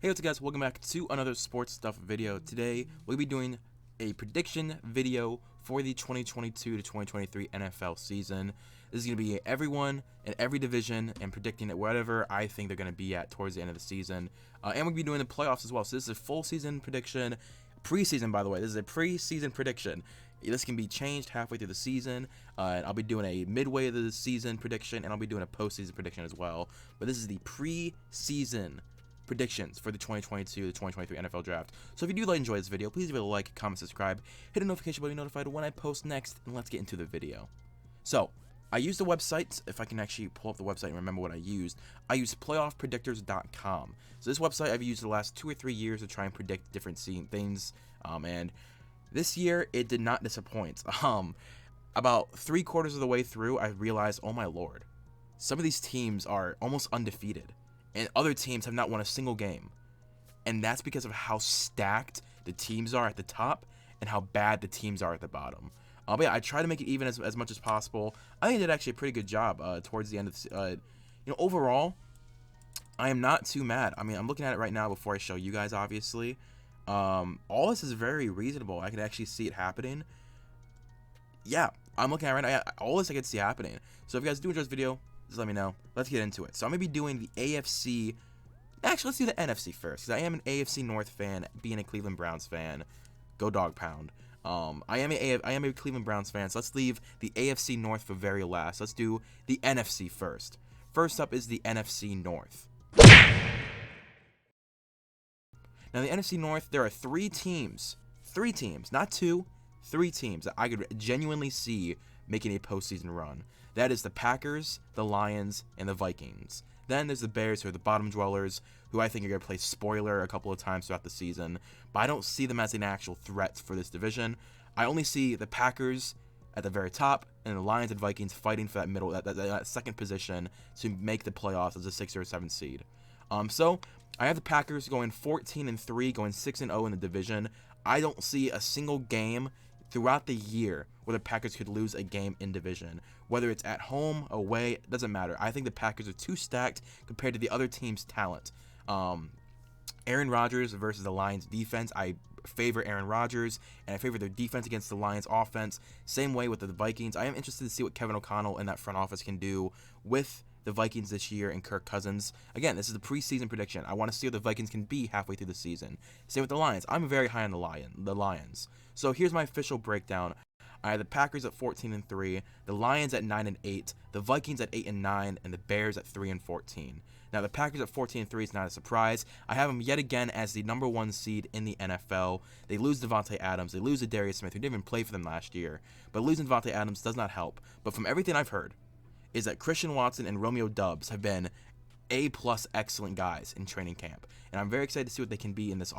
Hey, what's up guys, welcome back to another sports stuff video. Today, we'll be doing a prediction video for the 2022 to 2023 NFL season. This is going to be everyone in every division and predicting at whatever I think they're going to be at towards the end of the season. And we'll be doing the playoffs as well. So this is a full season prediction, preseason by the way. This is a preseason prediction. This can be changed halfway through the season. And I'll be doing a midway of the season prediction, and I'll be doing a postseason prediction as well. But this is the preseason predictions for the 2022 to 2023 NFL Draft. So if you do enjoy this video, please give it a like, comment, subscribe, hit the notification bell to be notified when I post next, and let's get into the video. So I used the website. If I can actually pull up the website and remember what I used playoffpredictors.com. So this website I've used the last 2 or 3 years to try and predict different things, and this year it did not disappoint. About 3/4 of the way through, I realized, oh my lord, some of these teams are almost undefeated, and other teams have not won a single game. And that's because of how stacked the teams are at the top and how bad the teams are at the bottom. But yeah, I try to make it even as much as possible. I think I did actually a pretty good job towards the end of the overall, I am not too mad. I mean, I'm looking at it right now before I show you guys, obviously. All this is very reasonable. I can actually see it happening. Yeah, I'm looking at it right now. All this I can see happening. So if you guys do enjoy this video, just let me know. Let's get into it. So I'm going to be doing the AFC. Actually, let's do the NFC first, because I am an AFC North fan, being a Cleveland Browns fan. Go Dog Pound. I am a Cleveland Browns fan, so let's leave the AFC North for very last. Let's do the NFC first. First up is the NFC North. Now, the NFC North, there are three teams, not two, 3 teams that I could genuinely see making a postseason run. That is the Packers, the Lions, and the Vikings. Then there's the Bears, who are the bottom dwellers, who I think are going to play spoiler a couple of times throughout the season. But I don't see them as an actual threat for this division. I only see the Packers at the very top, and the Lions and Vikings fighting for that middle, that second position to make the playoffs as a 6th or 7th seed. So I have the Packers going 14-3, going 6-0 in the division. I don't see a single game throughout the year where the Packers could lose a game in division. Whether it's at home, away, it doesn't matter. I think the Packers are too stacked compared to the other team's talent. Aaron Rodgers versus the Lions defense, I favor Aaron Rodgers, and I favor their defense against the Lions offense. Same way with the Vikings. I am interested to see what Kevin O'Connell and that front office can do with the Vikings this year and Kirk Cousins. Again, this is the preseason prediction. I want to see what the Vikings can be halfway through the season. Same with the Lions. I'm very high on the Lions. So here's my official breakdown. I have the Packers at 14-3, the Lions at 9-8, the Vikings at 8-9, and the Bears at 3-14. Now the Packers at 14-3 is not a surprise. I have them yet again as the number 1 seed in the NFL. They lose Devontae Adams, they lose Darius Smith, who didn't even play for them last year. But losing Devontae Adams does not help. But from everything I've heard, is that Christian Watson and Romeo Doubs have been A+ excellent guys in training camp, and I'm very excited to see what they can be in this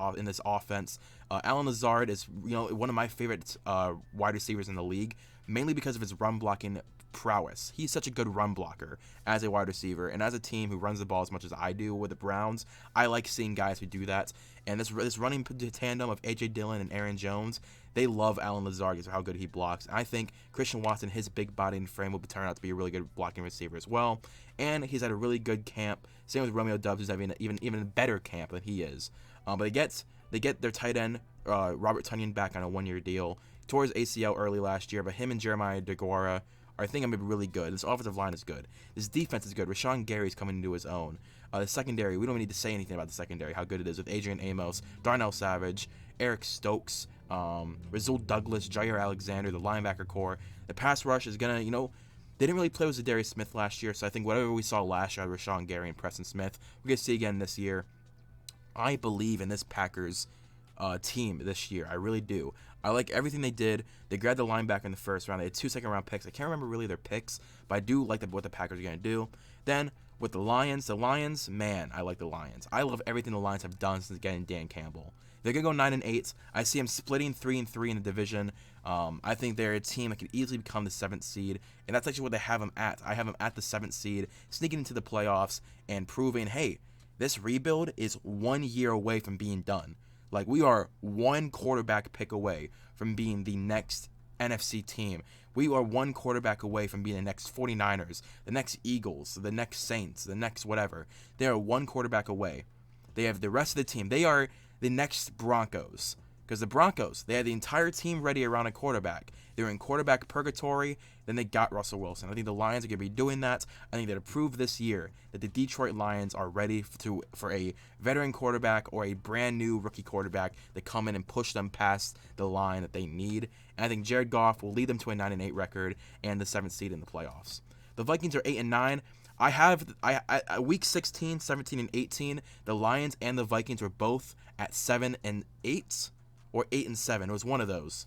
offense. Alan Lazard is one of my favorite wide receivers in the league, mainly because of his run blocking prowess. He's such a good run blocker as a wide receiver, and as a team who runs the ball as much as I do with the Browns, I like seeing guys who do that. And this running tandem of A.J. Dillon and Aaron Jones, they love Alan Lazard because of how good he blocks. And I think Christian Watson, his big body and frame, will turn out to be a really good blocking receiver as well. And he's had a really good camp. Same with Romeo Doubs, who's having even a better camp than he is. But they get their tight end Robert Tonyan back on a 1-year deal. Tore his ACL early last year, but him and Jeremiah DeGuara I think I'm going to be really good. This offensive line is good. This defense is good. Rashawn Gary's coming into his own. The secondary, we don't need to say anything about the secondary, how good it is with Adrian Amos, Darnell Savage, Eric Stokes, Rasul Douglas, Jair Alexander, the linebacker core. The pass rush is going to, they didn't really play with Darius Smith last year, so I think whatever we saw last year with Rashawn Gary and Preston Smith, we're going to see again this year. I believe in this Packers team this year. I really do. I like everything they did. They grabbed the linebacker in the first round. They had 2 second-round picks. I can't remember really their picks, but I do like what the Packers are going to do. Then with the Lions, man, I like the Lions. I love everything the Lions have done since getting Dan Campbell. They're going to go 9-8. I see them splitting 3-3 in the division. I think they're a team that could easily become the 7th seed, and that's actually what they have them at. I have them at the 7th seed, sneaking into the playoffs and proving, hey, this rebuild is 1 year away from being done. Like, we are 1 quarterback pick away from being the next NFC team. We are 1 quarterback away from being the next 49ers, the next Eagles, the next Saints, the next whatever. They are 1 quarterback away. They have the rest of the team. They are the next Broncos. Because the Broncos, they had the entire team ready around a quarterback. They were in quarterback purgatory. Then they got Russell Wilson. I think the Lions are going to be doing that. I think that proved this year that the Detroit Lions are ready for a veteran quarterback or a brand new rookie quarterback to come in and push them past the line that they need. And I think Jared Goff will lead them to a 9-8 record and the 7th seed in the playoffs. The Vikings are 8-9. I have week 16, 17, and 18. The Lions and the Vikings were both at 7-8 or 8-7. It was one of those.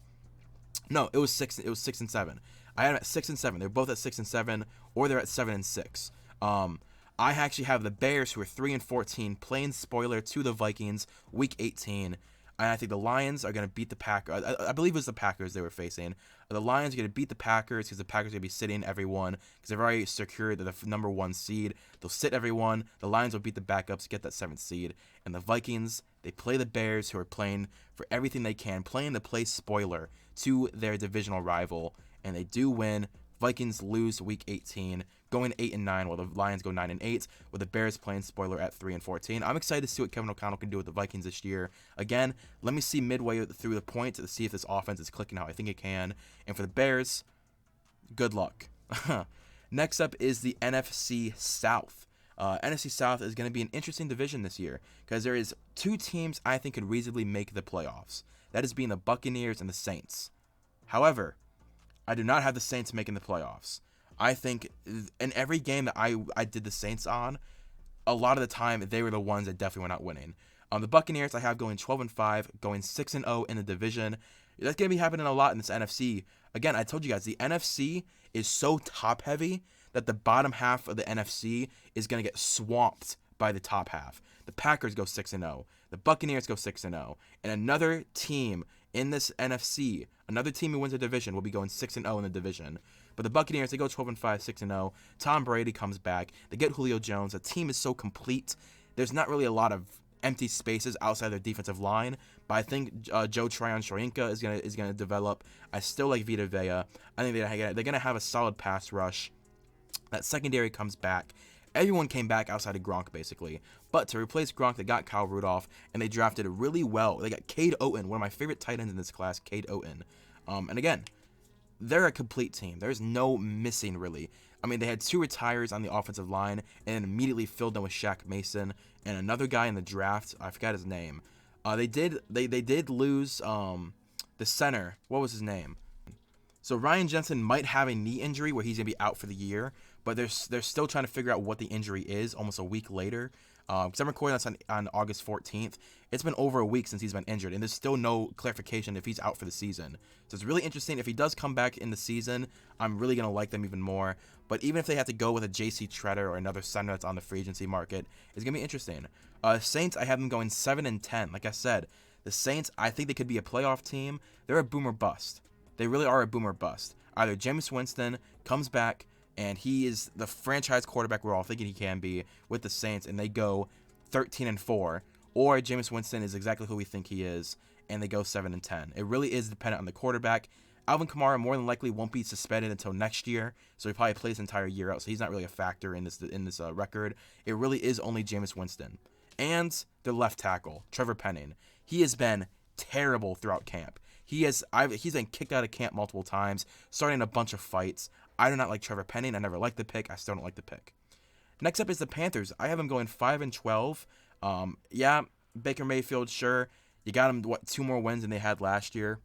No, it was 6. It was 6 and 7. I had them at 6 and 7. They're both at 6 and 7, or they're at 7 and 6. I actually have the Bears, who are 3 and 14, playing spoiler to the Vikings, week 18. And I think the Lions are going to beat the Packers. I believe it was the Packers they were facing. The Lions are going to beat the Packers because the Packers are going to be sitting everyone because they've already secured the number 1 seed. They'll sit everyone. The Lions will beat the backups to get that 7th seed. And the Vikings, they play the Bears, who are playing for everything they can, playing to play spoiler to their divisional rival. And they do win. Vikings lose week 18, going 8-9, while the Lions go 9-8, with the Bears playing spoiler at 3 and 14. I'm excited to see what Kevin O'Connell can do with the Vikings this year. Again, let me see midway through the point to see if this offense is clicking how I think it can. And for the Bears, good luck. Next up is the NFC South. NFC South is going to be an interesting division this year because there is 2 teams I think could reasonably make the playoffs. That is being the Buccaneers and the Saints. However, I do not have the Saints making the playoffs. I think in every game that I did the Saints on, a lot of the time they were the ones that definitely were not winning. The Buccaneers I have going 12-5, going 6-0 in the division. That's going to be happening a lot in this NFC. Again, I told you guys, the NFC is so top-heavy that the bottom half of the NFC is going to get swamped by the top half. The Packers go 6-0. The Buccaneers go 6-0. And another team in this NFC, another team who wins the division will be going 6-0 in the division. But the Buccaneers, they go 12-5, 6-0. Tom Brady comes back. They get Julio Jones. The team is so complete. There's not really a lot of empty spaces outside their defensive line. But I think Joe Tryon-Shoyinka is gonna develop. I still like Vita Vea. I think they're gonna have a solid pass rush. That secondary comes back. Everyone came back outside of Gronk, basically. But to replace Gronk, they got Kyle Rudolph, and they drafted really well. They got Cade Otton, one of my favorite tight ends in this class, Cade Otton. And again, they're a complete team. There's no missing, really. I mean, they had 2 retires on the offensive line, and then immediately filled them with Shaq Mason and another guy in the draft. I forgot his name. They did lose the center. What was his name? So Ryan Jensen might have a knee injury where he's going to be out for the year, but they're still trying to figure out what the injury is almost a week later. Because I'm recording this on August 14th. It's been over a week since he's been injured, and there's still no clarification if he's out for the season. So it's really interesting. If he does come back in the season, I'm really going to like them even more. But even if they have to go with a J.C. Treader or another center that's on the free agency market, it's going to be interesting. Saints, I have them going 7-10. Like I said, the Saints, I think they could be a playoff team. They're a boomer bust. They really are a boomer bust. Either Jameis Winston comes back, and he is the franchise quarterback we're all thinking he can be with the Saints, and they go 13-4, or Jameis Winston is exactly who we think he is, and they go 7-10. It really is dependent on the quarterback. Alvin Kamara more than likely won't be suspended until next year, so he probably plays the entire year out, so he's not really a factor in this record. It really is only Jameis Winston. And their left tackle, Trevor Penning. He has been terrible throughout camp. He's been kicked out of camp multiple times, starting a bunch of fights. I do not like Trevor Penning. I never liked the pick. I still don't like the pick. Next up is the Panthers. I have them going 5-12. Yeah, Baker Mayfield, sure. You got him, 2 more wins than they had last year.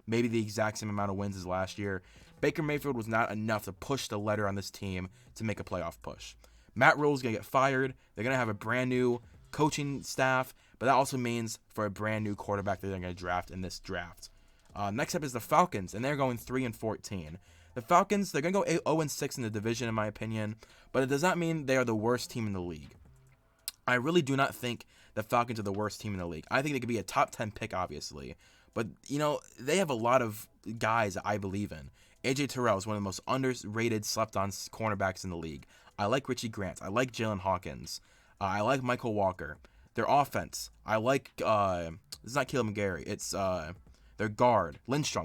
Maybe the exact same amount of wins as last year. Baker Mayfield was not enough to push the letter on this team to make a playoff push. Matt Rule's going to get fired. They're going to have a brand new coaching staff, but that also means for a brand new quarterback that they're going to draft in this draft. Next up is the Falcons, and they're going 3-14. The Falcons, they're going to go 0-6 in the division, in my opinion, but it does not mean they are the worst team in the league. I really do not think the Falcons are the worst team in the league. I think they could be a top 10 pick, obviously, but, they have a lot of guys that I believe in. A.J. Terrell is one of the most underrated, slept-on cornerbacks in the league. I like Richie Grant. I like Jalen Hawkins. I like Michael Walker. Their offense, I like, it's not Caleb McGarry, it's, their guard,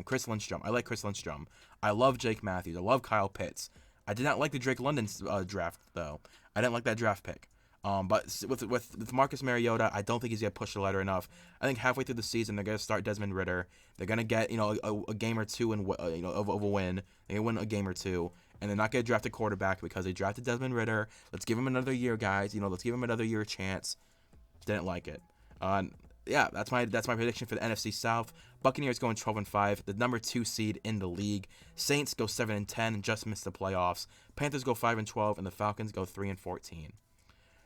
Chris Lindstrom. I like Chris Lindstrom. I love Jake Matthews. I love Kyle Pitts. I did not like the Drake London draft, though. I didn't like that draft pick. But with Marcus Mariota, I don't think he's gonna push the ladder enough. I think halfway through the season they're gonna start Desmond Ridder. They're gonna get a game or two of a win. They win a game or two, and they're not gonna draft a quarterback because they drafted Desmond Ridder. Let's give him another year, guys. Let's give him another year chance. Didn't like it. Yeah, that's my prediction for the NFC South. Buccaneers going 12-5, the number 2 seed in the league. Saints go 7-10 and just missed the playoffs. Panthers go 5-12, and the Falcons go 3-14.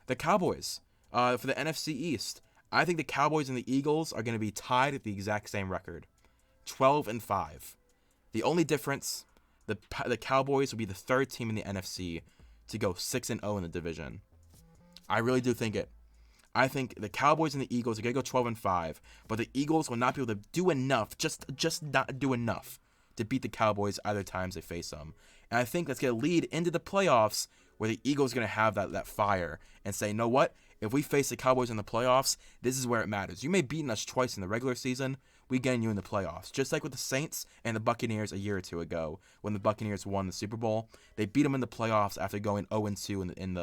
The Cowboys for the NFC East. I think the Cowboys and the Eagles are going to be tied at the exact same record, 12-5. The only difference, the Cowboys will be the 3rd team in the NFC to go 6-0 in the division. I really do think it. I think the Cowboys and the Eagles are going to go 12-5, but the Eagles will not be able to do enough, just not do enough to beat the Cowboys either times they face them. And I think that's going to lead into the playoffs where the Eagles are going to have that fire and say, you know what? If we face the Cowboys in the playoffs, this is where it matters. You may have beaten us twice in the regular season. We getting you in the playoffs. Just like with the Saints and the Buccaneers a year or two ago when the Buccaneers won the Super Bowl. They beat them in the playoffs after going 0-2 in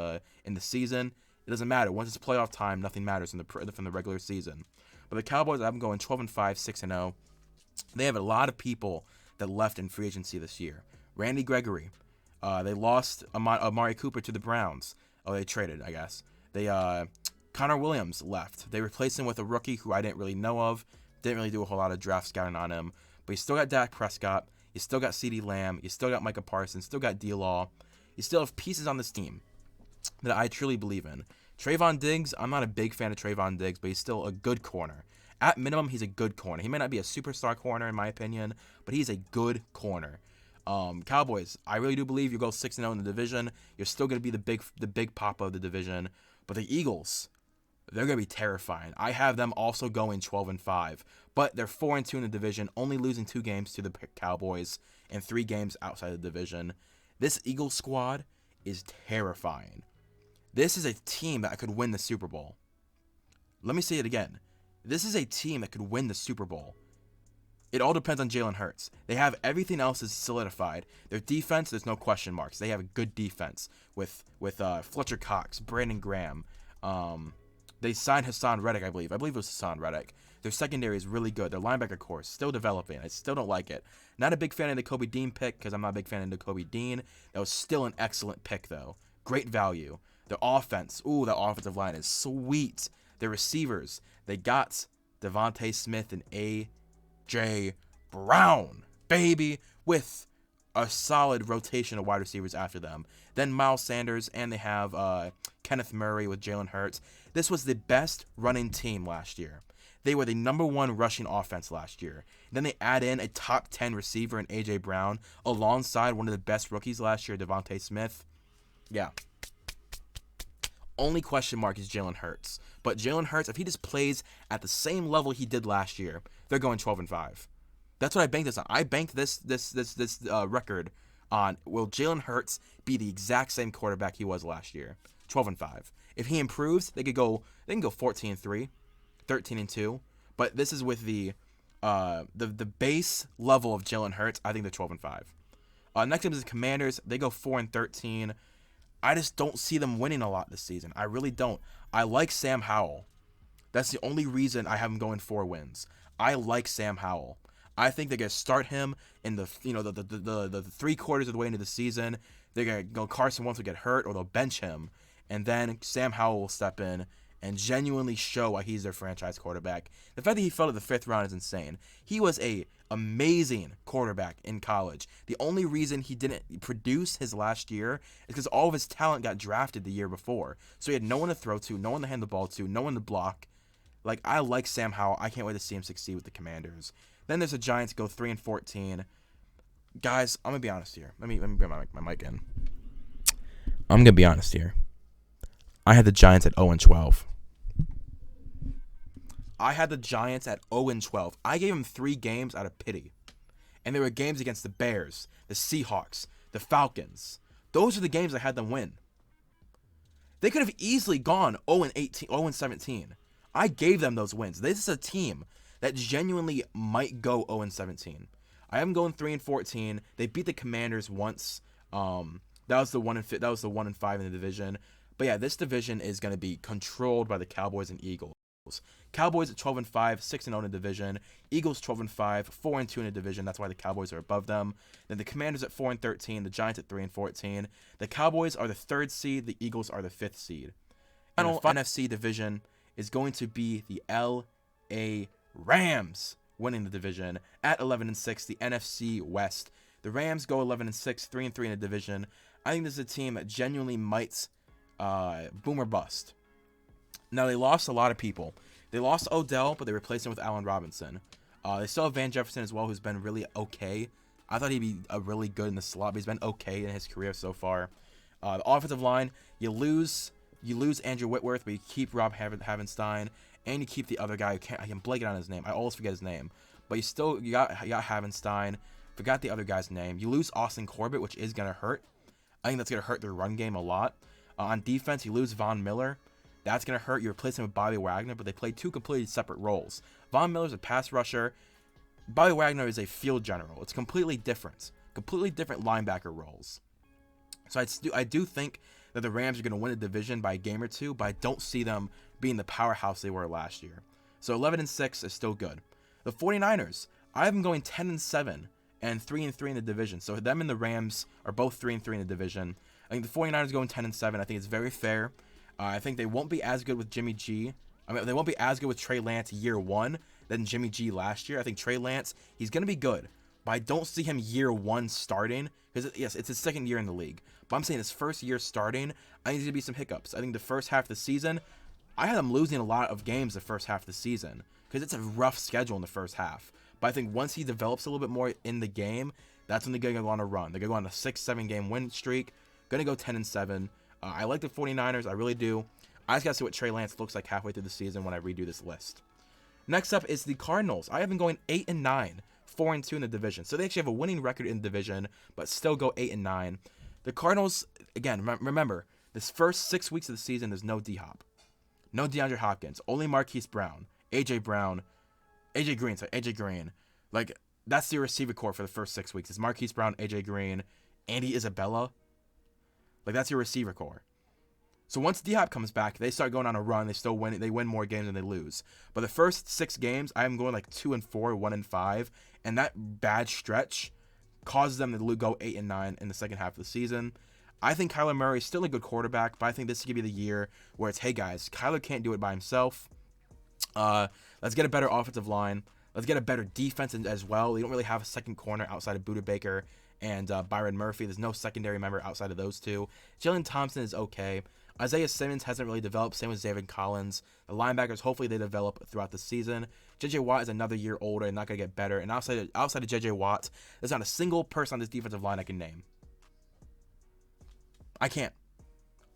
the season. It doesn't matter. Once it's playoff time, nothing matters from the regular season. But the Cowboys, I'm going 12-5, 6-0. They have a lot of people that left in free agency this year. Randy Gregory. They lost Amari Cooper to the Browns. Oh, they traded, I guess. Connor Williams left. They replaced him with a rookie who I didn't really know of. Didn't really do a whole lot of draft scouting on him. But you still got Dak Prescott. You still got CeeDee Lamb. You still got Micah Parsons. Still got D-Law. You still have pieces on this team that I truly believe in. Trayvon Diggs, I'm not a big fan of Trayvon Diggs, but he's still a good corner. At minimum, he's a good corner. He may not be a superstar corner in my opinion, but he's a good corner. Cowboys, I really do believe you go 6-0 in the division. You're still going to be the big papa of the division. But the Eagles, they're going to be terrifying. I have them also going 12-5, but they're 4-2 in the division, only losing 2 games to the Cowboys and 3 games outside the division. This Eagles squad is terrifying. This is a team that could win the Super Bowl. Let me say it again. This is a team that could win the Super Bowl. It all depends on Jalen Hurts. They have everything else is solidified. Their defense, there's no question marks. They have a good defense with Fletcher Cox, Brandon Graham. They signed Hassan Reddick, I believe. I believe it was Hassan Reddick. Their secondary is really good. Their linebacker core is still developing. I still don't like it. Not a big fan of the Kobe Dean pick because I'm not a big fan of the Kobe Dean. That was still an excellent pick, though. Great value. Their offense, that offensive line is sweet. Their receivers, they got Devontae Smith and A.J. Brown, baby, with a solid rotation of wide receivers after them. Then Miles Sanders, and they have Kenneth Murray with Jalen Hurts. This was the best running team last year. They were the number 1 rushing offense last year. Then they add in a top 10 receiver in A.J. Brown alongside one of the best rookies last year, Devontae Smith. Yeah. Only question mark is Jalen Hurts. But Jalen Hurts, if he just plays at the same level he did last year, they're going 12-5. That's what I banked this on. I banked this record on, will Jalen Hurts be the exact same quarterback he was last year? 12-5. If he improves, they can go 14-3, 13-2. But this is with the base level of Jalen Hurts. I think they're 12-5. Next up is the Commanders. They go 4-13. I just don't see them winning a lot this season. I really don't. I like Sam Howell. That's the only reason I have him going 4 wins. I like Sam Howell. I think they're gonna start him in the 3 quarters of the way into the season. They're gonna go Carson Wentz will get hurt or they'll bench him, and then Sam Howell will step in and genuinely show why he's their franchise quarterback. The fact that he fell to the 5th round is insane. He was a amazing quarterback in college. The only reason he didn't produce his last year is because all of his talent got drafted the year before. So he had no one to throw to, no one to hand the ball to, no one to block. Like, I like Sam Howell. I can't wait to see him succeed with the Commanders. Then there's the Giants go 3-14. Guys, I'm going to be honest here. Let me bring my mic in. I'm going to be honest here. I had the Giants at 0-12. I had the Giants at 0-12. I gave them 3 games out of pity. And they were games against the Bears, the Seahawks, the Falcons. Those are the games I had them win. They could have easily gone 0-18, 0-17. I gave them those wins. This is a team that genuinely might go 0-17. I have them going 3-14. They beat the Commanders once. That was the 1-5 in the division. But yeah, this division is going to be controlled by the Cowboys and Eagles. Cowboys at 12-5, 6-0 in the division. Eagles 12-5, 4-2 in the division. That's why the Cowboys are above them. Then the Commanders at 4-13, the Giants at 3-14. The Cowboys are the 3rd seed. The Eagles are the 5th seed. And the NFC division is going to be the LA Rams winning the division at 11-6. The NFC West. The Rams go 11-6, 3-3 in the division. I think this is a team that genuinely might boom or bust. Now, they lost a lot of people. They lost Odell, but they replaced him with Allen Robinson. They still have Van Jefferson as well, who's been really okay. I thought he'd be really good in the slot, but he's been okay in his career so far. The offensive line, you lose Andrew Whitworth, but you keep Rob Havenstein, and you keep the other guy. I can blank on his name. I always forget his name. But you got Havenstein. Forgot the other guy's name. You lose Austin Corbett, which is going to hurt. I think that's going to hurt their run game a lot. On defense, you lose Von Miller. That's going to hurt. You replace him with Bobby Wagner, but they play 2 completely separate roles. Von Miller's a pass rusher. Bobby Wagner is a field general. It's completely different. Completely different linebacker roles. So I do think that the Rams are going to win the division by a game or two, but I don't see them being the powerhouse they were last year. So 11-6 is still good. The 49ers, I have them going 10-7 and 3-3 in the division. So them and the Rams are both 3-3 in the division. I think the 49ers going 10-7. I think it's very fair. I think they won't be as good with Jimmy G. They won't be as good with Trey Lance year 1 than Jimmy G last year. I think Trey Lance, he's going to be good, but I don't see him year 1 starting. Because, yes, it's his 2nd year in the league. But I'm saying his 1st year starting, I think there's going to be some hiccups. I think the first half of the season, I had him losing a lot of games the first half of the season. Because it's a rough schedule in the first half. But I think once he develops a little bit more in the game, that's when they're going to go on a run. They're going to go on a 6-7 game win streak. Going to go 10-7. I like the 49ers. I really do. I just got to see what Trey Lance looks like halfway through the season when I redo this list. Next up is the Cardinals. I have them going 8-9, 4-2 in the division. So they actually have a winning record in the division, but still go 8-9. The Cardinals, again, remember, this first 6 weeks of the season, there's no D-Hop. No DeAndre Hopkins. Only Marquise Brown. AJ Green. Like, that's the receiver core for the first 6 weeks. It's Marquise Brown, AJ Green, Andy Isabella. Like, that's your receiver core. So once D-Hop comes back, they start going on a run. They still win. They win more games than they lose. But the first 6 games, I'm going like 2-4, 1-5, and that bad stretch causes them to go 8-9 in the second half of the season. I think Kyler Murray is still a good quarterback, but I think this is gonna be the year where it's, hey guys, Kyler can't do it by himself. Let's get a better offensive line. Let's get a better defense as well. We don't really have a second corner outside of Buda Baker and Byron Murphy. There's no secondary member outside of those two. Jalen Thompson is okay. Isaiah Simmons hasn't really developed. Same with David Collins. The linebackers, hopefully they develop throughout the season. J.J. Watt is another year older and not going to get better. And outside of J.J. Watt, there's not a single person on this defensive line I can name. I can't.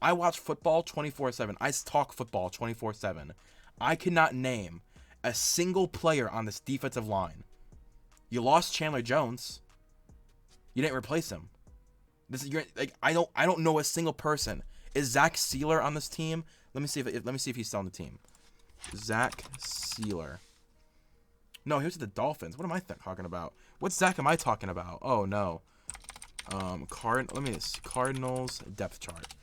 I watch football 24/7. I talk football 24/7. I cannot name a single player on this defensive line. You lost Chandler Jones. You didn't replace him. I don't know a single person. Is Zach Sealer on this team? Let me see if he's still on the team. Zach Sealer. No, he was at the Dolphins. What am I talking about? What Zach am I talking about? Oh no. Let me see. Cardinals depth chart.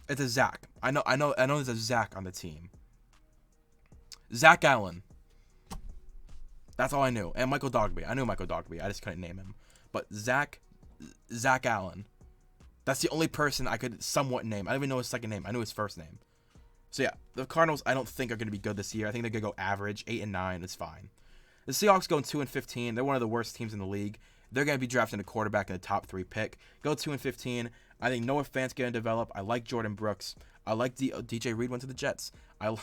It's a Zach. I know there's a Zach on the team. Zach Allen. That's all I knew. And Michael Dogby. I knew Michael Dogby. I just couldn't name him. But Zach Allen. That's the only person I could somewhat name. I don't even know his second name. I knew his first name. So yeah, the Cardinals I don't think are going to be good this year. I think they're going to go average, 8-9. It's fine. The Seahawks going 2-15. They're one of the worst teams in the league. They're going to be drafting a quarterback in the top 3 pick. Go 2-15. I think Noah Fant's going to develop. I like Jordan Brooks. I like DJ Reed went to the Jets. I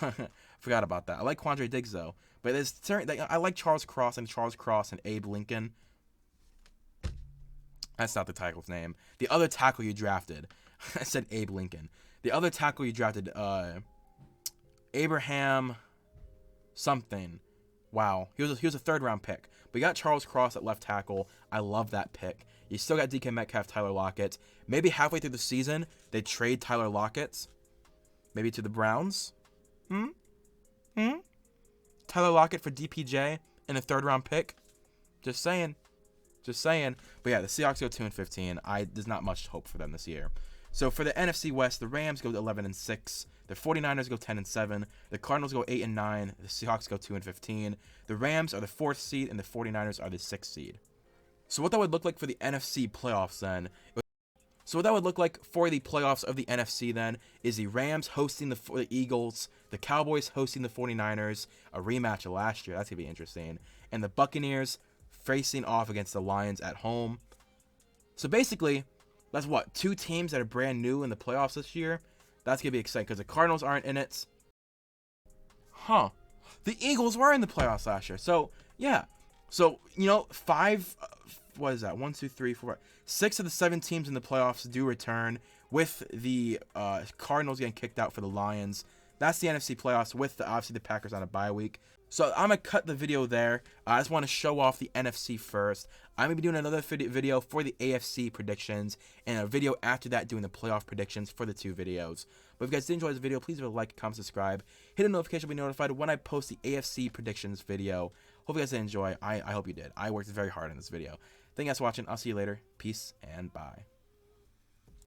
forgot about that. I like Quandre Diggs though. But there's certain I like Charles Cross and Abe Lincoln. That's not the tackle's name. The other tackle you drafted. I said Abe Lincoln. The other tackle you drafted, Abraham something. Wow. He was a 3rd round pick. But you got Charles Cross at left tackle. I love that pick. You still got DK Metcalf, Tyler Lockett. Maybe halfway through the season, they trade Tyler Lockett. Maybe to the Browns. Tyler Lockett for DPJ and a 3rd round pick. Just saying. But yeah, the Seahawks go 2-15. There's not much hope for them this year. So for the NFC West, the Rams go 11-6, the 49ers go 10-7, the Cardinals go 8-9, the Seahawks go 2-15. The Rams are the 4th seed, and the 49ers are the 6th seed. So what that would look like for the NFC playoffs then. So what that would look like for the playoffs of the NFC then is the Rams hosting the Eagles, the Cowboys hosting the 49ers, a rematch of last year. That's going to be interesting. And the Buccaneers facing off against the Lions at home. So basically, that's what, 2 teams that are brand new in the playoffs this year. That's going to be exciting because the Cardinals aren't in it. Huh. The Eagles were in the playoffs last year. So, yeah. So, 5, what is that? 1, 2, 3, 4, 6 of the 7 teams in the playoffs do return, with the Cardinals getting kicked out for the Lions. That's the NFC playoffs, with obviously the Packers on a bye week. So I'm going to cut the video there. I just want to show off the NFC first. I'm going to be doing another video for the AFC predictions, and a video after that doing the playoff predictions for the 2 videos. But if you guys did enjoy this video, please leave a like, comment, subscribe. Hit a notification to be notified when I post the AFC predictions video. Hope you guys did enjoy. I hope you did. I worked very hard on this video. Thank you guys for watching. I'll see you later. Peace and bye.